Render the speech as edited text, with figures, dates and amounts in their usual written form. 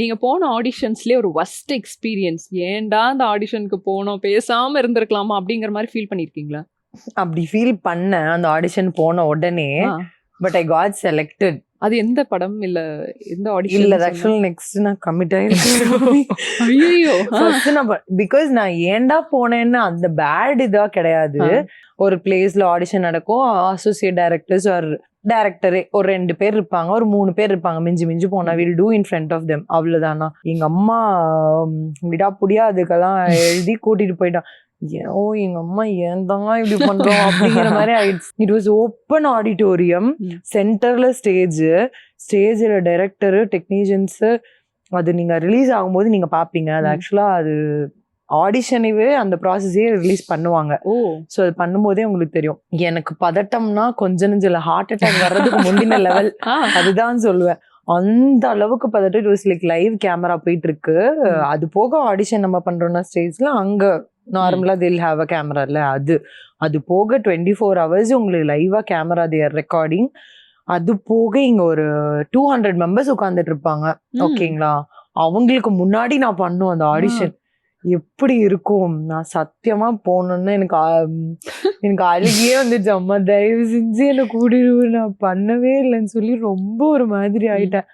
நீங்க போன ஆடிஷன்ஸ்லயே ஒரு வொர்ஸ்ட் எக்ஸ்பீரியன்ஸ், ஏன்டா அந்த ஆடிஷனுக்கு போனோம், பேசாம இருந்திருக்கலாமா அப்படிங்கிற மாதிரி ஃபீல் பண்ணிருக்கீங்களா? அப்படி ஃபீல் பண்ணேன் அந்த ஆடிஷன் போன உடனே. But I got selected. அது எந்த படம் இல்ல எந்த ஆடிஷன்? இல்ல ஆக்சுவலி நெக்ஸ்ட் நான் கமிட் ஆயிருக்கேன். ஐயோ, ஃபர்ஸ்ட் நான் பிகாஸ் நான் ஏன்டா போனேன்னு அந்த பேட் இதா கிடையாது. ஒரு பிளேஸ்ல ஆடிஷன் நடக்கும், அசோசியேட் டைரக்டர்ஸ் ஒரு டைரக்டரே ஒரு 2 பேர் இருப்பாங்க, ஒரு 3 பேர் இருப்பாங்க, மிஞ்சி போனா will do in front of them, அவ்வளவுதானா. எங்க அம்மா விடா புடியா அதுக்கெல்லாம் எழுதி கூட்டிட்டு போயிட்டான். ஓ எங்க அம்மா ஏன் தான் இப்படி பண்றோம் அப்படிங்கிற மாதிரி ஆயிடுச்சு. இட் வாஸ் ஓப்பன் ஆடிட்டோரியம், சென்டர்ல ஸ்டேஜ்ல டைரக்டரு, டெக்னீஷியன்ஸ். அது நீங்க ரிலீஸ் ஆகும்போது நீங்க பாப்பீங்க. அது ஆக்சுவலா அது ஆடிஷனவே அந்த ப்ராசஸே ரிலீஸ் பண்ணுவாங்க. ஸோ அது பண்ணும்போதே உங்களுக்கு தெரியும். எனக்கு பதட்டம்னா கொஞ்ச நெஞ்சில் ஹார்ட் அட்டாக் வர்றதுக்கு முந்தின லெவல், அதுதான் சொல்லுவேன். அந்த அளவுக்கு பதட்டம். It was like live camera போயிட்டு இருக்கு. அது போக ஆடிஷன் நம்ம பண்றோம்னா ஸ்டேஜ்ல அங்க நார்மலா தில் ஹாவ் அ கேமரா இல்ல, அது போக 24 hours உங்களுக்கு லைவா கேமரா தேர் ரெக்கார்டிங். அது போக இங்க ஒரு 200 மெம்பர்ஸ் உட்கார்ந்துட்டு இருப்பாங்க. ஓகேங்களா, அவங்களுக்கு முன்னாடி நான் பண்ணும் அந்த ஆடிஷன் எப்படி இருக்கும். நான் சத்தியமா போனோன்னு எனக்கு அழுகியே வந்துச்சு. அம்மா தயவு செஞ்சு என்ன கூட்டிட்டு நான் பண்ணவே இல்லைன்னு சொல்லி ரொம்ப ஒரு மாதிரி ஆயிட்டேன்.